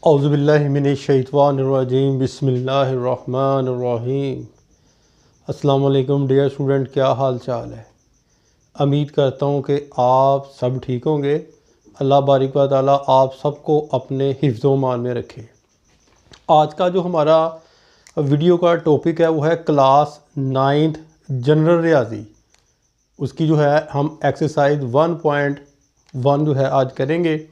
औज़ुबिल्लाहिमिनश्शैतानिर्रजीम बिस्मिल्लाहिर्रहमानिर्रहीम। अस्सलाम वालेकुम डियर स्टूडेंट, क्या हाल चाल है। उम्मीद करता हूँ कि आप सब ठीक होंगे। अल्लाह बारिक व तआला आप सबको अपने हिफ्ज़ मान में रखे। आज का जो हमारा वीडियो का टॉपिक है वो है क्लास 9th जनरल रियाजी। उसकी जो है हम एक्सरसाइज 1.1 जो है आज करेंगे।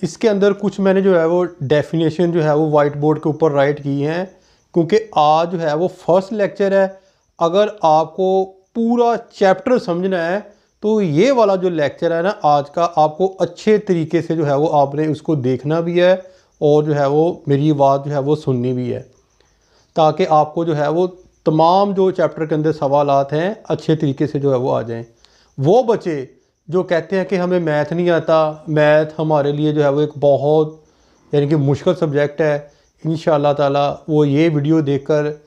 इसके अंदर कुछ मैंने जो है वो डेफिनेशन जो है वो वाइट बोर्ड के ऊपर राइट की हैं, क्योंकि आज जो है वो फर्स्ट लेक्चर है। अगर आपको पूरा चैप्टर समझना है तो ये वाला जो लेक्चर है ना आज का, आपको अच्छे तरीके से जो है वो आपने उसको देखना भी है और जो है वो मेरी बात जो है वो सुननी भी है, ताकि आपको जो है वो तमाम जो चैप्टर के अंदर सवालात हैं अच्छे तरीके से जो है वो आ जाएं। वो बच्चे जो कहते हैं कि हमें मैथ नहीं आता, मैथ हमारे लिए जो है वो एक बहुत यानी कि मुश्किल सब्जेक्ट है, इंशाअल्लाह ताला वो ये वीडियो देखकर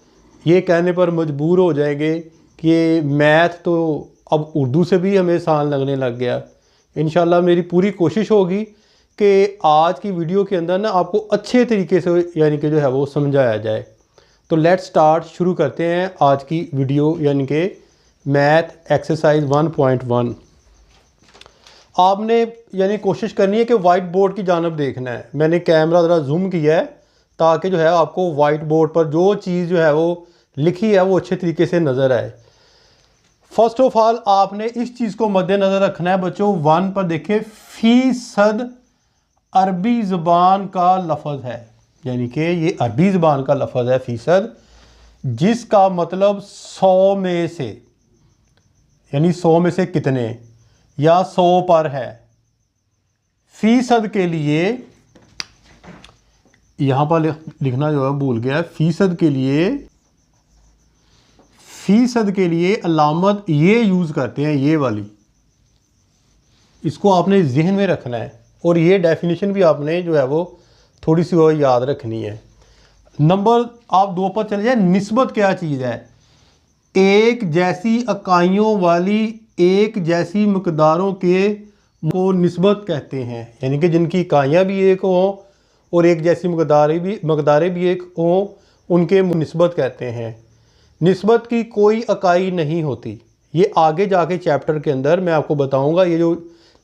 ये कहने पर मजबूर हो जाएंगे कि मैथ तो अब उर्दू से भी हमें आसान लगने लग गया। इंशाअल्लाह मेरी पूरी कोशिश होगी कि आज की वीडियो के अंदर ना आपको अच्छे तरीके से यानी कि जो है वो समझाया जाए। तो लेट्स स्टार्ट, शुरू करते हैं आज की वीडियो यानी कि मैथ एक्सरसाइज 1.1। आपने यानी कोशिश करनी है कि वाइट बोर्ड की जानब देखना है। मैंने कैमरा ज़रा जूम किया है ताकि जो है आपको वाइट बोर्ड पर जो चीज़ जो है वो लिखी है वो अच्छे तरीके से नज़र आए। फर्स्ट ऑफ ऑल आपने इस चीज़ को मद्देनज़र रखना है बच्चों। 1 पर देखिए, फ़ीसद अरबी ज़बान का लफ्ज़ है, यानी कि ये अरबी ज़बान का लफ्ज़ है फ़ीसद, जिसका मतलब 100 में से, यानी 100 में से कितने या 100 पर है। फ़ीसद के लिए यहाँ पर लिखना जो है भूल गया। फ़ीसद के लिए अलामत ये यूज़ करते हैं, ये वाली, इसको आपने जहन में रखना है और ये डेफिनेशन भी आपने जो है वो थोड़ी सी वो याद रखनी है। नंबर आप 2 पर चले जाए। निस्बत क्या चीज़ है? एक जैसी इकाइयों वाली एक जैसी मकदारों के को निस्बत कहते हैं, यानी कि जिनकी इकाइयाँ भी एक हों और एक जैसी मकदारें भी एक हों, उनके निस्बत कहते हैं। निस्बत की कोई इकाई नहीं होती। ये आगे जाके चैप्टर के अंदर मैं आपको बताऊंगा। ये जो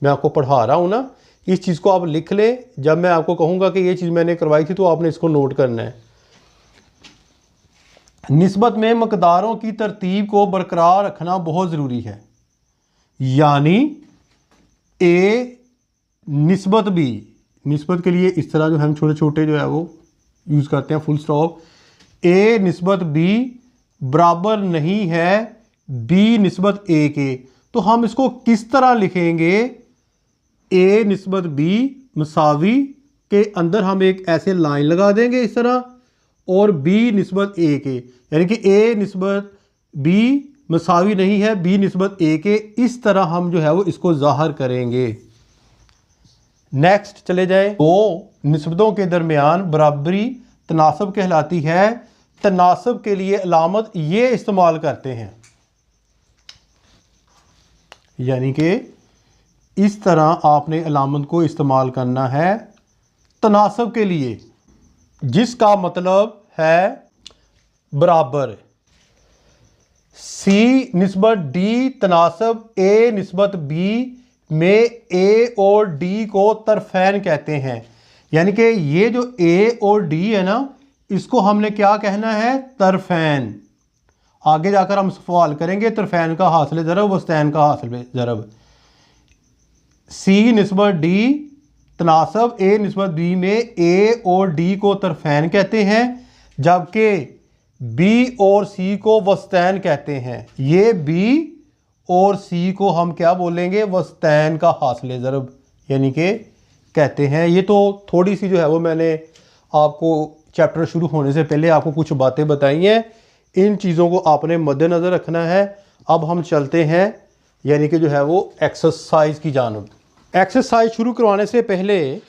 मैं आपको पढ़ा रहा हूँ ना, इस चीज़ को आप लिख लें। जब मैं आपको कहूँगा कि ये चीज़ मैंने करवाई थी तो आपने इसको नोट करना है। निस्बत में मकदारों की तरतीब को बरकरार रखना बहुत ज़रूरी है, यानी ए निस्बत बी, निस्बत के लिए इस तरह जो हम छोटे छोटे जो है वो यूज़ करते हैं, फुल स्टॉप। ए निस्बत बी बराबर नहीं है बी निस्बत ए के। तो हम इसको किस तरह लिखेंगे? ए निस्बत बी मसावी के अंदर हम एक ऐसे लाइन लगा देंगे इस तरह, और बी निस्बत ए के, यानी कि ए निस्बत बी मसावी नहीं है बी निस्बत ए के। इस तरह हम जो है वो इसको ज़ाहिर करेंगे। नेक्स्ट चले जाए। दो निस्बतों के दरमियान बराबरी तनासब कहलाती है। तनासब के लिए अलामत ये इस्तेमाल करते हैं, यानी कि इस तरह आपने अलामत को इस्तेमाल करना है तनासब के लिए, जिसका मतलब है बराबर। सी निस्बत डी तनासब ए निस्बत बी में ए और डी को तरफैन कहते हैं, यानी कि ये जो ए और डी है ना, इसको हमने क्या कहना है? तरफैन। आगे जाकर हम सवाल करेंगे तरफैन का हासिल ज़रब वस्तैन का हासिल ज़रब। सी निस्बत डी तनासब ए निस्बत बी में ए और डी को तरफैन कहते हैं, जबकि बी और सी को वस्तैन कहते हैं। ये बी और सी को हम क्या बोलेंगे? वस्तैन का हासिल ज़रब यानी कि कहते हैं। ये तो थोड़ी सी जो है वो मैंने आपको चैप्टर शुरू होने से पहले आपको कुछ बातें बताई हैं। इन चीज़ों को आपने मद्देनज़र रखना है। अब हम चलते हैं यानी कि जो है वो एक्सरसाइज की जानब। एक्सरसाइज शुरू करवाने से पहले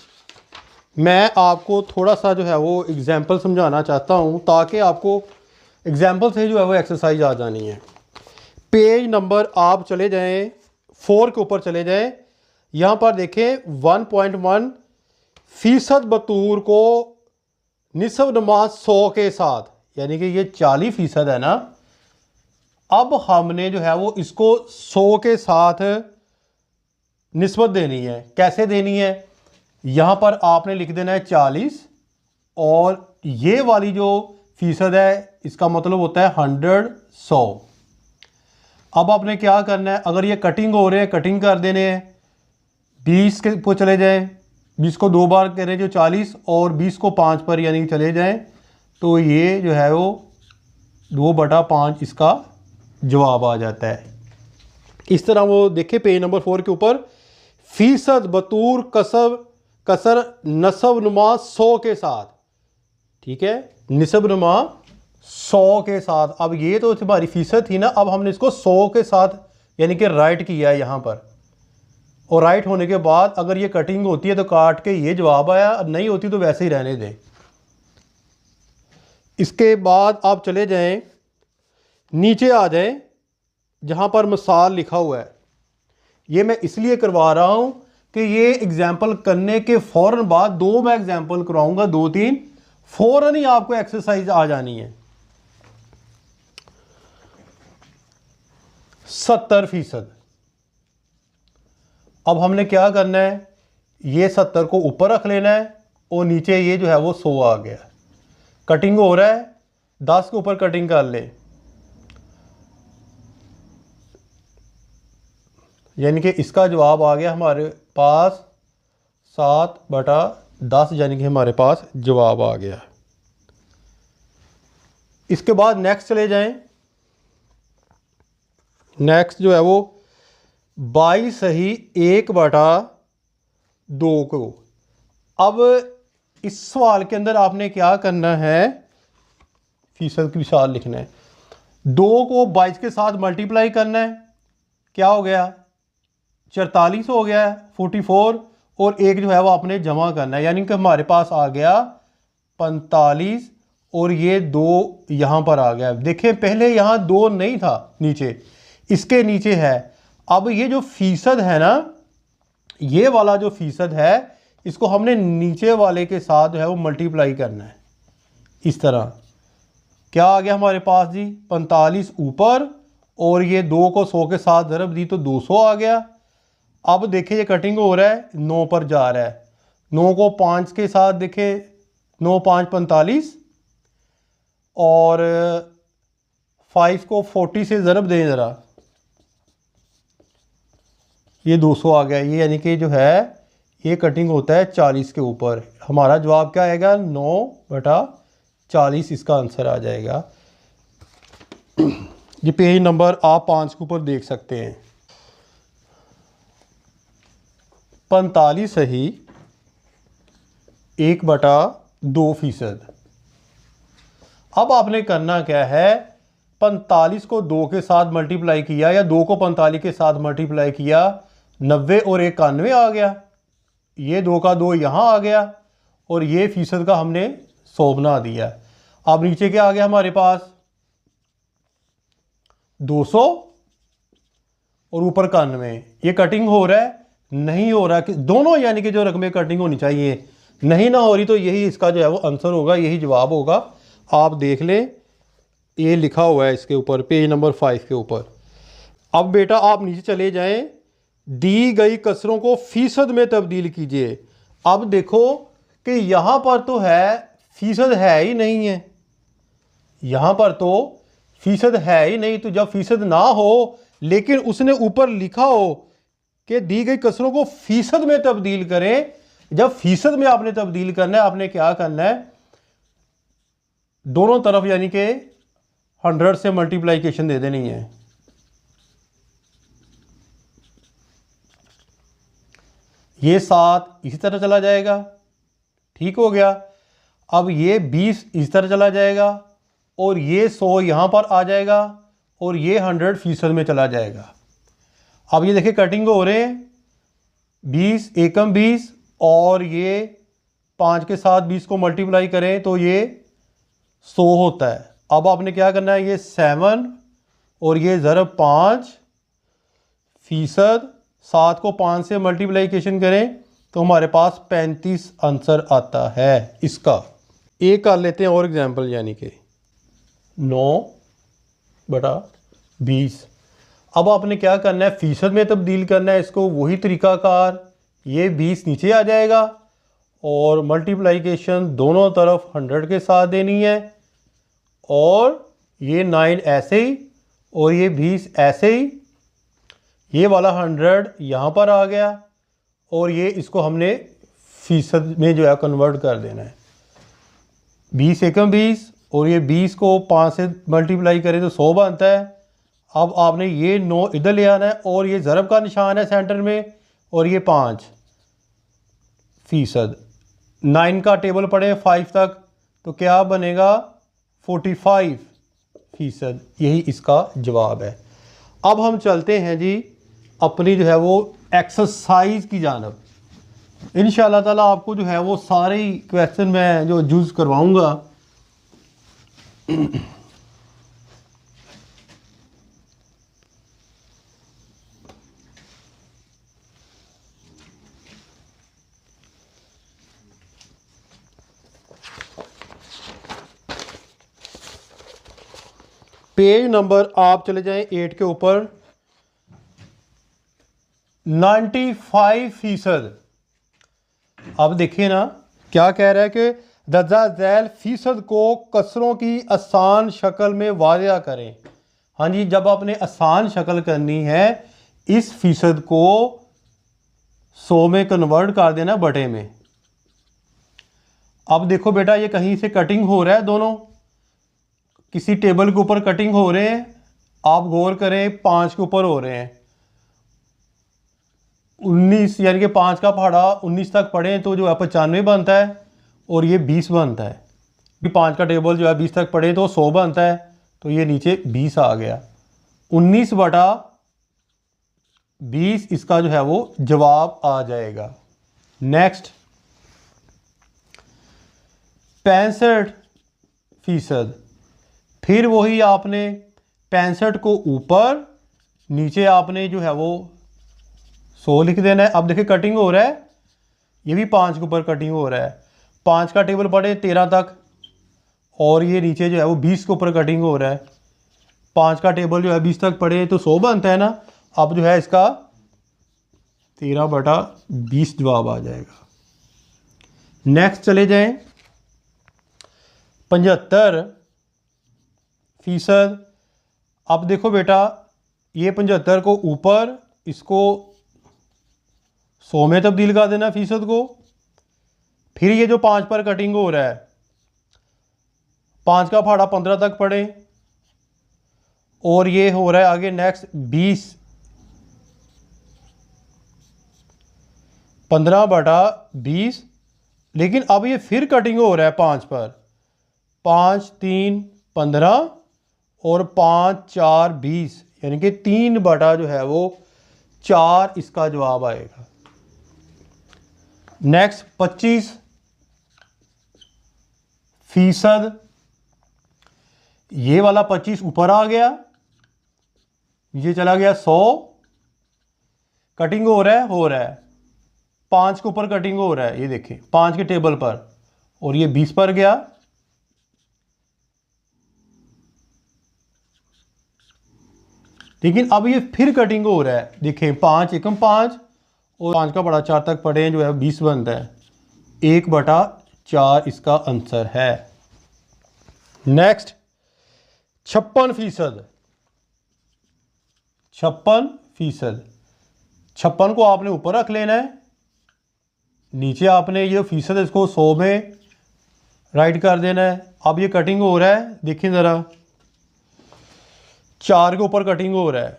मैं आपको थोड़ा सा जो है वो एग्जाम्पल समझाना चाहता हूँ, ताकि आपको एग्जाम्पल से जो है वो एक्सरसाइज आ जानी है। पेज नंबर आप चले जाएं 4 के ऊपर चले जाएं। यहाँ पर देखें 1.1 फीसद बतूर को निस्फ नमाज 100 के साथ, यानी कि ये 40% है ना। अब हमने जो है वो इसको 100 के साथ निस्बत देनी है। कैसे देनी है? यहाँ पर आपने लिख देना है 40 और ये वाली जो फीसद है इसका मतलब होता है 100। अब आपने क्या करना है, अगर ये कटिंग हो रहे हैं कटिंग कर देने हैं। 20 के ऊपर चले जाएं, 20 को 2 बार करें जो 40 और 20 को 5 पर यानी कि चले जाएं, तो ये जो है वो 2/5 इसका जवाब आ जाता है। इस तरह वो देखिए पेज नंबर 4 के ऊपर, फीसद बतूर कसर नसब नुमा 100 के साथ, ठीक है, निसब नुमा 100 के साथ। अब ये तो हमारी फीसद थी ना, अब हमने इसको 100 के साथ यानी कि राइट किया है यहाँ पर। और राइट होने के बाद अगर ये कटिंग होती है तो काट के ये जवाब आया, नहीं होती तो वैसे ही रहने दें। इसके बाद आप चले जाएं, नीचे आ जाएं जहाँ पर मिसाल लिखा हुआ है। ये मैं इसलिए करवा रहा हूँ कि ये एग्जाम्पल करने के फ़ौरन बाद 2 मैं एग्जाम्पल करवाऊँगा, 2-3 फ़ौरन ही आपको एक्सरसाइज आ जानी है। 70%। अब हमने क्या करना है, ये 70 को ऊपर रख लेना है और नीचे ये जो है वो 100 आ गया। कटिंग हो रहा है, 10 के ऊपर कटिंग कर ले, यानी कि इसका जवाब आ गया हमारे पास 7/10, यानी कि हमारे पास जवाब आ गया। इसके बाद नेक्स्ट चले जाएं। नेक्स्ट जो है वो 22 सही 1/2 को। अब इस सवाल के अंदर आपने क्या करना है, फीसद की मिसाल लिखना है। 2 को 22 के साथ मल्टीप्लाई करना है, क्या हो गया 44 हो गया है 44, और एक जो है वो आपने जमा करना है, यानी कि हमारे पास आ गया 45 और ये 2 यहाँ पर आ गया। देखें पहले यहाँ 2 नहीं था नीचे, इसके नीचे है। अब ये जो फीसद है ना, ये वाला जो फीसद है इसको हमने नीचे वाले के साथ जो है वो मल्टीप्लाई करना है। इस तरह क्या आ गया हमारे पास जी, 45 ऊपर और ये 2 को 100 के साथ ज़रब दी तो 200 आ गया। अब देखिए ये कटिंग हो रहा है, 9 पर जा रहा है। 9 को 5 के साथ देखे, 9 5 45 और 5 को 40 से ज़रब दें ज़रा, ये 200 आ गया। ये यानी कि जो है ये कटिंग होता है 40 के ऊपर। हमारा जवाब क्या आएगा, 9/40 इसका आंसर आ जाएगा। ये पेज नंबर आप 5 के ऊपर देख सकते हैं। 45 सही 1/2%। अब आपने करना क्या है, 45 को 2 के साथ मल्टीप्लाई किया या 2 को 45 के साथ मल्टीप्लाई किया, 90 और 91 आ गया। ये 2 का 2 यहाँ आ गया और ये फीसद का हमने 100 बना दिया। अब नीचे क्या आ गया हमारे पास, 200 और ऊपर 91। ये कटिंग हो रहा है, नहीं हो रहा कि दोनों, यानी कि जो रकमें कटिंग होनी चाहिए नहीं ना हो रही, तो यही इसका जो है वो आंसर होगा, यही जवाब होगा। आप देख लें ये लिखा हुआ है इसके ऊपर पेज नंबर 5 के ऊपर। अब बेटा आप नीचे चले जाएं, दी गई कसरों को फीसद में तब्दील कीजिए। अब देखो कि यहाँ पर तो है फीसद है ही नहीं है, यहाँ पर तो फीसद है ही नहीं। तो जब फीसद ना हो लेकिन उसने ऊपर लिखा हो कि दी गई कसरों को फीसद में तब्दील करें, जब फीसद में आपने तब्दील करना है, आपने क्या करना है, दोनों तरफ यानी कि 100 से मल्टीप्लाइकेशन दे देनी है। ये 7 इसी तरह चला जाएगा, ठीक हो गया। अब ये 20 इस तरह चला जाएगा और ये 100 यहाँ पर आ जाएगा और ये 100% में चला जाएगा। अब ये देखिए कटिंग हो रहे हैं, 20 एकम 20 और ये 5 के साथ 20 को मल्टीप्लाई करें तो ये 100 होता है। अब आपने क्या करना है, ये 7 और ये ज़रब 5 फीसद, 7 को 5 से मल्टीप्लाइकेशन करें तो हमारे पास 35 आंसर आता है इसका। एक कर लेते हैं और एग्जांपल, यानी कि 9/20। अब आपने क्या करना है, फीसद में तब्दील करना है इसको, वही तरीकाकार। ये 20 नीचे आ जाएगा और मल्टीप्लाइकेशन दोनों तरफ 100 के साथ देनी है, और ये 9 ऐसे ही और ये 20 ऐसे ही। ये वाला 100 यहाँ पर आ गया और ये इसको हमने फीसद में जो है कन्वर्ट कर देना है। 20 एकम 20 और ये 20 को 5 से मल्टीप्लाई करें तो 100 बनता है। अब आपने ये 9 इधर ले आना है और ये ज़रब का निशान है सेंटर में, और ये 5%। 9 का टेबल पढ़े 5 तक तो क्या बनेगा, 45%। यही इसका जवाब है। अब हम चलते हैं जी अपनी जो है वो एक्सरसाइज की जानब। इंशाअल्लाह ताला आपको जो है वो सारे ही क्वेश्चन मैं जो यूज़ करवाऊँगा। पेज नंबर आप चले जाएं 8 के ऊपर। 95%। अब देखिए ना क्या कह रहा है कि दर्जा झैल फीसद को कसरों की आसान शक्ल में वाज़ा करें। हाँ जी, जब आपने आसान शक्ल करनी है इस फीसद को 100 में कन्वर्ट कर देना बटे में। अब देखो बेटा, ये कहीं से कटिंग हो रहा है, दोनों किसी टेबल के ऊपर कटिंग हो रहे हैं। आप गौर करें 5 के ऊपर हो रहे हैं। 19 यानी कि 5 का पहाड़ा 19 तक पढ़ें तो जो है 95 बनता है और ये 20 बनता है। 5 का टेबल जो है 20 तक पढ़ें तो 100 बनता है, तो ये नीचे 20 आ गया। 19/20 इसका जो है वो जवाब आ जाएगा। नेक्स्ट 65%। फिर वही आपने 65 को ऊपर, नीचे आपने जो है वो 100 लिख देना है। अब देखिए कटिंग हो रहा है, ये भी 5 के ऊपर कटिंग हो रहा है। 5 का टेबल पढ़े 13 तक और ये नीचे जो है वो 20 के ऊपर कटिंग हो रहा है। 5 का टेबल जो है 20 तक पढ़े तो 100 बनता है ना। अब जो है इसका 13/20 जवाब आ जाएगा। नेक्स्ट चले जाएं 75%। अब देखो बेटा, ये 75 को ऊपर, इसको 100 में तब्दील कर देना फीसद को। फिर ये जो 5 पर कटिंग हो रहा है, 5 का पहाड़ा 15 तक पढ़े और ये हो रहा है आगे नेक्स्ट 20। 15/20। लेकिन अब ये फिर कटिंग हो रहा है 5 पर। 5 3 15 और 5 4 20, यानी कि 3 बटा जो है वो 4 इसका जवाब आएगा। नेक्स्ट 25%। ये वाला 25 ऊपर आ गया, ये चला गया 100। कटिंग हो रहा है 5 के ऊपर कटिंग हो रहा है, ये देखिए 5 के टेबल पर, और ये 20 पर गया। लेकिन अब ये फिर कटिंग हो रहा है, देखें 5 एकम 5 और 5 का बड़ा 4 तक पढ़े जो है 20 बनता है। 1/4 इसका आंसर है। नेक्स्ट 56%। 56%। 56 को आपने ऊपर रख लेना है, नीचे आपने ये फीसद इसको 100 में राइट कर देना है। अब ये कटिंग हो रहा है, देखिए ज़रा 4 के ऊपर कटिंग हो रहा है।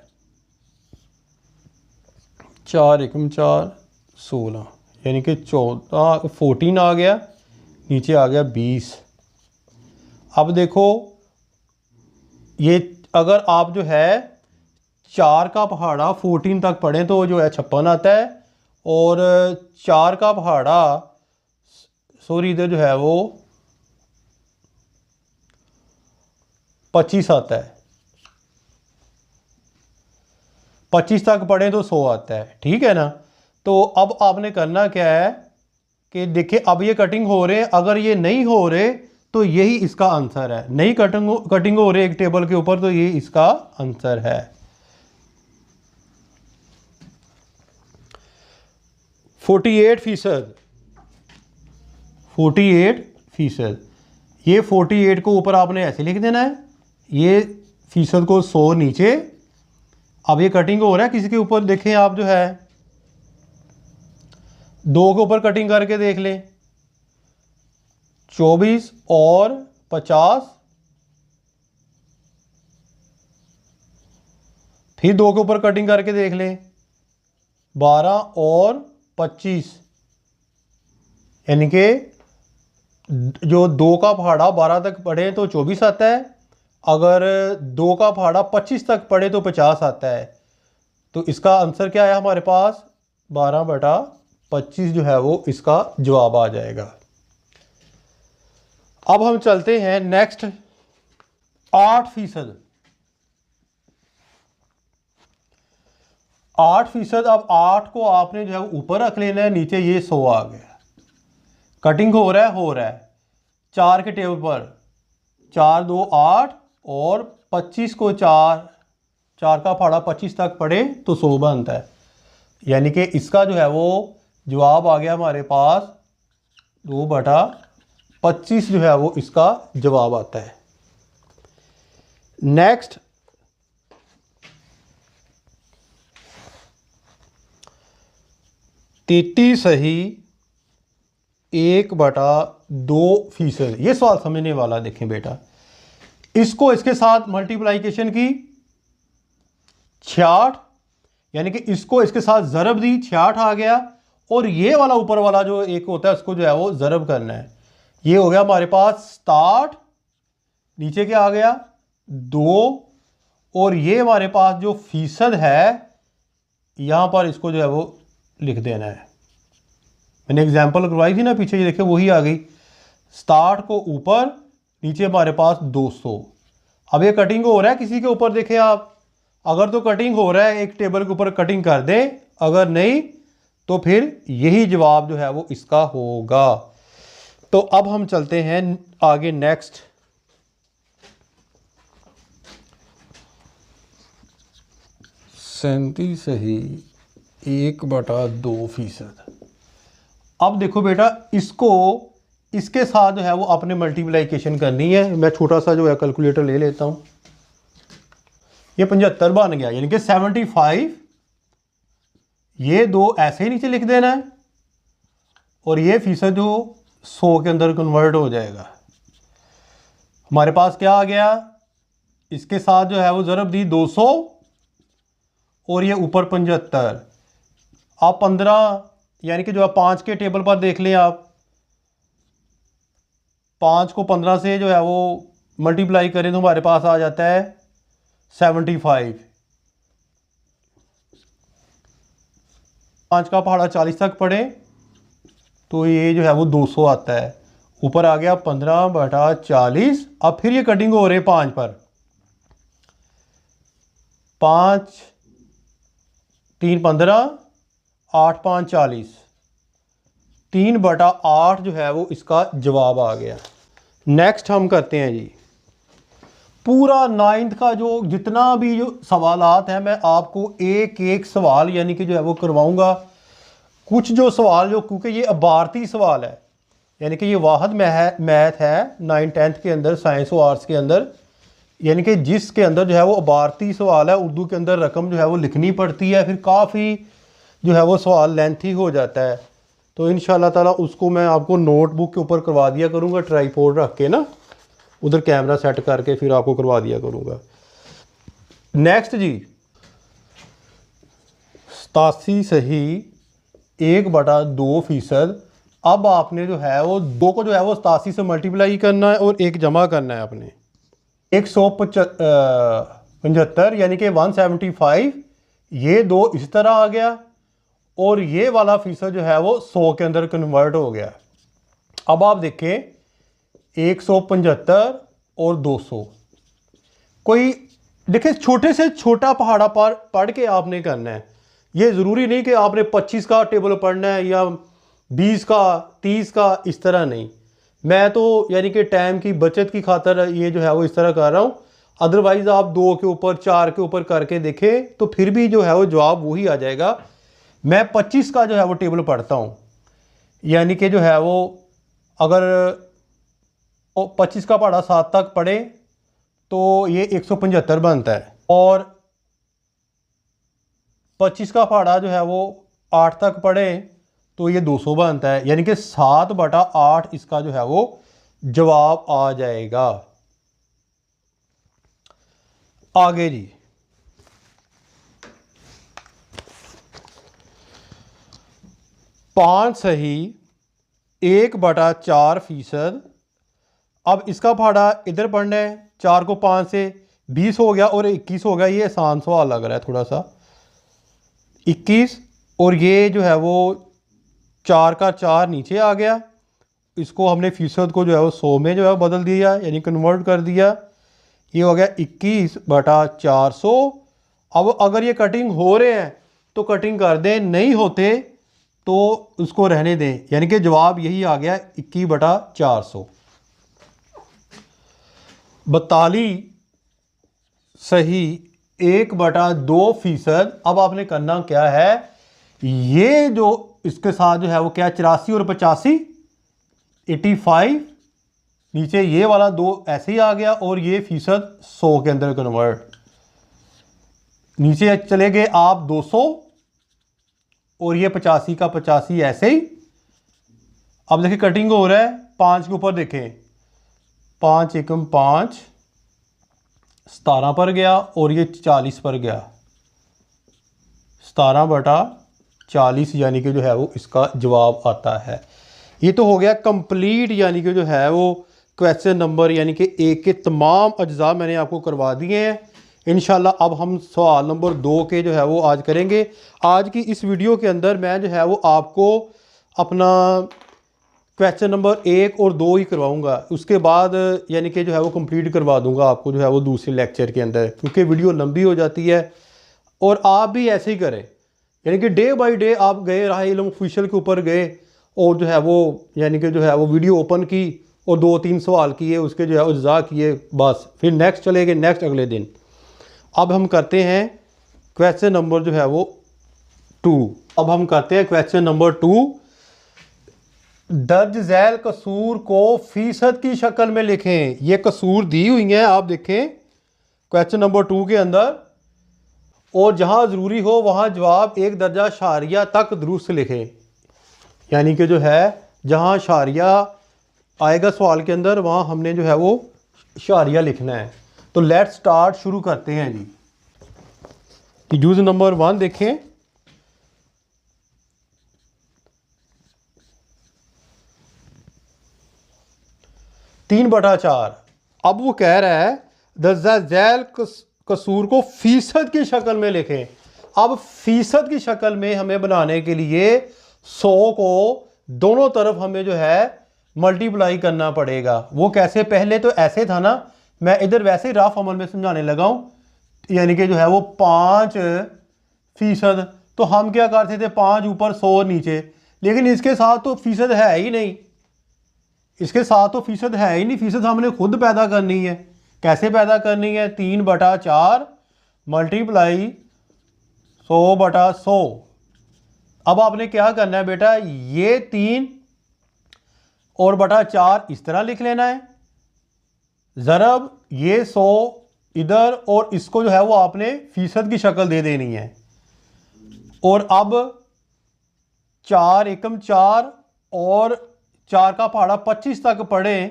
4 एकम 4 16, यानी कि 14 आ गया, नीचे आ गया 20। अब देखो ये अगर आप जो है 4 का पहाड़ा 14 तक पढ़ें तो जो है 56 आता है, और 4 का पहाड़ा सॉरी इधर जो है वो 25 आता है। 25 तक पढ़ें तो 100 आता है, ठीक है ना। तो अब आपने करना क्या है कि देखिए अब ये कटिंग हो रहे हैं, अगर ये नहीं हो रहे तो यही इसका आंसर है। नहीं कटिंग हो रही एक टेबल के ऊपर तो ये इसका आंसर है। 48%। 48%। ये 48 को ऊपर आपने ऐसे लिख देना है, ये फीसद को 100 नीचे। अब ये कटिंग हो रहा है किसी के ऊपर, देखें आप जो है 2 के ऊपर कटिंग करके देख लें, 24 और 50, फिर 2 के ऊपर कटिंग करके देख लें, 12 और 25, यानी कि जो 2 का पहाड़ा 12 तक पढ़े तो 24 आता है, अगर 2 का पहाड़ा 25 तक पढ़े तो 50 आता है। तो इसका आंसर क्या है हमारे पास, 12/25 जो है वो इसका जवाब आ जाएगा। अब हम चलते हैं नेक्स्ट 8%। 8%। अब 8 को आपने जो है ऊपर रख लेना है, नीचे ये 100 आ गया। कटिंग हो रहा है 4 के टेबल पर, 4 2 8 और 25 को 4 का पहाड़ा 25 तक पढ़े तो 100 बनता है, यानी कि इसका जो है वो जवाब आ गया हमारे पास 2/25 जो है वो इसका जवाब आता है। नेक्स्ट 33 सही 1/2%। ये सवाल समझने वाला, देखें बेटा, इसको इसके साथ मल्टीप्लाइकेशन की 66, यानी कि इसको इसके साथ ज़रब दी 66 आ गया, और ये वाला ऊपर वाला जो एक होता है उसको जो है वो ज़रब करना है। ये हो गया हमारे पास 67, नीचे क्या आ गया 2, और ये हमारे पास जो फीसद है यहाँ पर इसको जो है वो लिख देना है। मैंने एग्जाम्पल करवाई थी ना पीछे, ये देखिए वही आ गई। 67 को ऊपर, नीचे हमारे पास 200। अब ये कटिंग हो रहा है किसी के ऊपर, देखें आप, अगर तो कटिंग हो रहा है एक टेबल के ऊपर कटिंग कर दें, अगर नहीं तो फिर यही जवाब जो है वो इसका होगा। तो अब हम चलते हैं आगे नेक्स्ट 37 सही 1/2%। अब देखो बेटा, इसको इसके साथ जो है वो आपने मल्टीप्लाइकेशन करनी है। मैं छोटा सा जो है कैलकुलेटर ले लेता हूँ। ये 75 बन गया, यानी कि 75। ये 2 ऐसे ही नीचे लिख देना है, और ये फीसद जो 100 के अंदर कन्वर्ट हो जाएगा। हमारे पास क्या आ गया, इसके साथ जो है वो ज़रब दी 200, और ये ऊपर 75। आप 15, यानी कि जो है 5 के टेबल पर देख लें आप, 5 को 15 से जो है वो मल्टीप्लाई करें तो हमारे पास आ जाता है 75। 5 का पहाड़ा 40 तक पढ़े तो ये जो है वो 200 आता है। ऊपर आ गया 15/40। अब फिर ये कटिंग हो रहे 5 पर, 5 3 15, 8 5 40, 3/8 जो है वो इसका जवाब आ गया। नेक्स्ट हम करते हैं जी पूरा 9th का जो जितना भी जो सवालात हैं, मैं आपको एक एक सवाल यानी कि जो है वो करवाऊंगा। कुछ जो सवाल जो, क्योंकि ये अबारती सवाल है, यानी कि ये वाहद मैथ है 9th 10th के अंदर, साइंस और आर्ट्स के अंदर, यानी कि जिसके अंदर जो है वो अबारती सवाल है, उर्दू के अंदर रकम जो है वो लिखनी पड़ती है, फिर काफ़ी जो है वो सवाल लेंथी हो जाता है। तो इंशाल्लाह ताला उसको मैं आपको नोटबुक के ऊपर करवा दिया करूँगा, ट्राईपोड रख के ना, उधर कैमरा सेट करके फिर आपको करवा दिया करूँगा। नेक्स्ट जी 87 सही 1/2%। अब आपने जो है वो 2 को जो है वो 87 से मल्टीप्लाई करना है और 1 जमा करना है आपने। 175 यानी कि 175, ये 2 इस तरह आ गया, और ये वाला फीसद जो है वो 100 के अंदर कन्वर्ट हो गया। अब आप देखें 175 और 200, कोई देखिए छोटे से छोटा पहाड़ा पर पढ़ के आपने करना है। ये ज़रूरी नहीं कि आपने 25 का टेबल पढ़ना है या 20 का, 30 का, इस तरह नहीं। मैं तो यानी कि टाइम की बचत की खातर ये जो है वो इस तरह कर रहा हूँ। अदरवाइज़ आप 2 के ऊपर, 4 के ऊपर करके देखें तो फिर भी जो है वो जवाब वही आ जाएगा। मैं 25 का जो है वो टेबल पढ़ता हूँ, यानी कि जो है वो अगर 25 का पहाड़ा 7 तक पढ़े तो ये 175 बनता है, और 25 का पहाड़ा जो है वो 8 तक पढ़े तो ये 200 बनता है, यानी कि 7/8 इसका जो है वो जवाब आ जाएगा। आगे जी, 5 सही 1/4%। अब इसका पहाड़ा इधर पढ़ना है, 4 को 5 से 20 हो गया और 21 हो गया। ये आसान सवाल लग रहा है थोड़ा सा, 21, और ये जो है वो 4 का 4 नीचे आ गया, इसको हमने फीसद को जो है वो 100 में जो है बदल दिया, यानी कन्वर्ट कर दिया। ये हो गया 21/400। अब अगर ये कटिंग हो रहे हैं तो कटिंग कर दें, नहीं होते तो उसको रहने दें, यानी कि जवाब यही आ गया 21/400। 42 सही 1/2%। अब आपने करना क्या है, ये जो इसके साथ जो है वो क्या, 84 और 85, 85, नीचे ये वाला 2 ऐसे ही आ गया, और ये फीसद 100 के अंदर कन्वर्ट। नीचे चले गए आप 200, और ये 85 का 85 ऐसे ही। अब देखिए कटिंग हो रहा है, 5 के ऊपर देखें, 5 एकम 5, 17 पर गया, और ये 40 पर गया, 17/40, यानी कि जो है वो इसका जवाब आता है। ये तो हो गया कंप्लीट, यानी कि जो है वो क्वेश्चन नंबर, यानी कि एक के तमाम अज्जा मैंने आपको करवा दिए हैं। इंशाल्लाह अब हम सवाल नंबर 2 के जो है वो आज करेंगे। आज की इस वीडियो के अंदर मैं जो है वो आपको अपना क्वेश्चन नंबर 1 और 2 ही करवाऊंगा, उसके बाद यानी कि जो है वो कंप्लीट करवा दूंगा आपको जो है वो दूसरे लेक्चर के अंदर, क्योंकि वीडियो लंबी हो जाती है। और आप भी ऐसे ही करें, यानी कि डे बाय डे आप गए राह इल्म ऑफिशियल के ऊपर गए और जो है वो यानी कि जो है वो वीडियो ओपन की और 2-3 सवाल किए, उसके जो है वो अज्जा किए, बस फिर नेक्स्ट चले गए, नेक्स्ट अगले दिन। अब हम करते हैं क्वेश्चन नंबर जो है वो 2। अब हम करते हैं क्वेश्चन नंबर 2। दर्ज झैल कसूर को फीसद की शक्ल में लिखें। ये कसूर दी हुई हैं, आप देखें क्वेश्चन नंबर 2 के अंदर, और जहां ज़रूरी हो वहां जवाब 1 दर्जा शारिया तक दुरुस्त लिखें, यानी कि जो है जहां शारिया आएगा सवाल के अंदर वहां हमने जो है वो शारिया लिखना है। तो लेट्स स्टार्ट, शुरू करते हैं जी। यूज नंबर 1 देखें, तीन बटा 4। अब वो कह रहा है दर्जा झैल कसूर को फीसद की शक्ल में लिखें। अब फीसद की शक्ल में हमें बनाने के लिए 100 को दोनों तरफ हमें जो है मल्टीप्लाई करना पड़ेगा। वो कैसे, पहले तो ऐसे था ना, मैं इधर वैसे ही रफ अमल में समझाने लगा हूँ, यानी कि जो है वो 5%। तो हम क्या करते थे, 5 ऊपर 100 नीचे, लेकिन इसके साथ तो फीसद है ही नहीं, इसके साथ तो फीसद है ही नहीं, फीसद हमने खुद पैदा करनी है। कैसे पैदा करनी है, 3/4 मल्टीप्लाई 100/100। अब आपने क्या करना है बेटा, ये 3 और बटा 4 इस तरह लिख लेना है, ज़रब ये 100 इधर, और इसको जो है वो आपने फीसद की शक्ल दे देनी है। और अब 4 एकम 4 और 4 का पहाड़ा 25 तक पढ़े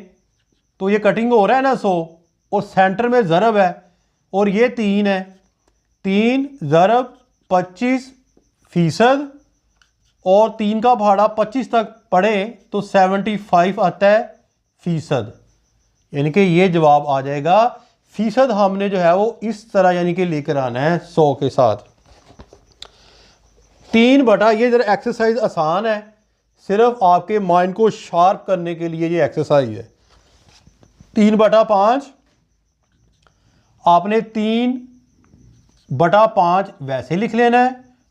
तो ये कटिंग हो रहा है ना 100, और सेंटर में ज़रब है, और ये 3 है, 3 ज़रब 25%, और 3 का पहाड़ा 25 तक पढ़े तो 75 आता है फीसद, यानी कि ये जवाब आ जाएगा। फीसद हमने जो है वो इस तरह यानी कि लेकर आना है 100 के साथ। 3 ये जरा एक्सरसाइज आसान है, सिर्फ आपके माइंड को शार्प करने के लिए ये एक्सरसाइज है। 3/5 आपने 3/5 वैसे लिख लेना है,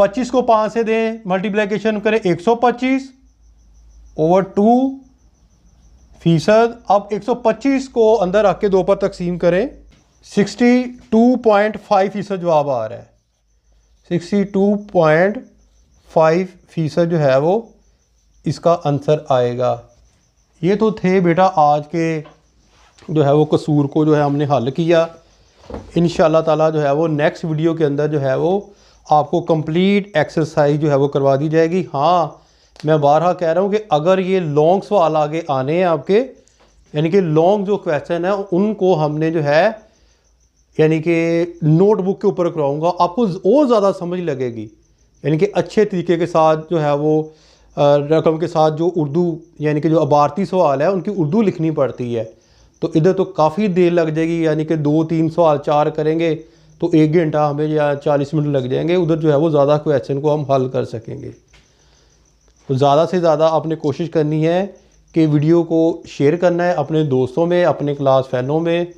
25 को 5 से दें, मल्टीप्लिकेशन करें 125 ओवर 2%। अब 125 को अंदर रख के 2 पर तकसीम करें, 62.5% जवाब आ रहा है। 62.5% जो है वो इसका आंसर आएगा। ये तो थे बेटा आज के जो है वो कसूर को जो है हमने हल किया। इंशाल्लाह ताला जो है वो नेक्स्ट वीडियो के अंदर जो है वो आपको कंप्लीट एक्सरसाइज जो है वो करवा दी जाएगी। हाँ, मैं बारहा कह रहा हूँ कि अगर ये लॉन्ग सवाल आगे आने हैं आपके, यानी कि लॉन्ग जो क्वेश्चन है उनको हमने जो है यानी कि नोटबुक के ऊपर करवाऊँगा, आपको और ज़्यादा समझ लगेगी। यानी कि अच्छे तरीके के साथ जो है वो रकम के साथ जो उर्दू यानी कि जो अबारती सवाल है उनकी उर्दू लिखनी पड़ती है, तो इधर तो काफ़ी देर लग जाएगी। यानी कि 2-3 सवाल 4 करेंगे तो 1 घंटा हमें या 40 मिनट लग जाएंगे। उधर जो है वो ज़्यादा क्वेश्चन को हम हल कर सकेंगे। तो ज़्यादा से ज़्यादा आपने कोशिश करनी है कि वीडियो को शेयर करना है अपने दोस्तों में, अपने क्लास फैलों में,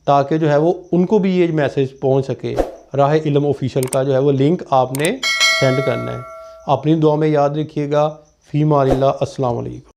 ताकि जो है वो उनको भी ये मैसेज पहुंच सके। राह इल्म ऑफिशियल का जो है वो लिंक आपने सेंड करना है। अपनी दुआ में याद रखिएगा। फ़ी मानिल्लाह। अस्सलाम वालेकुम।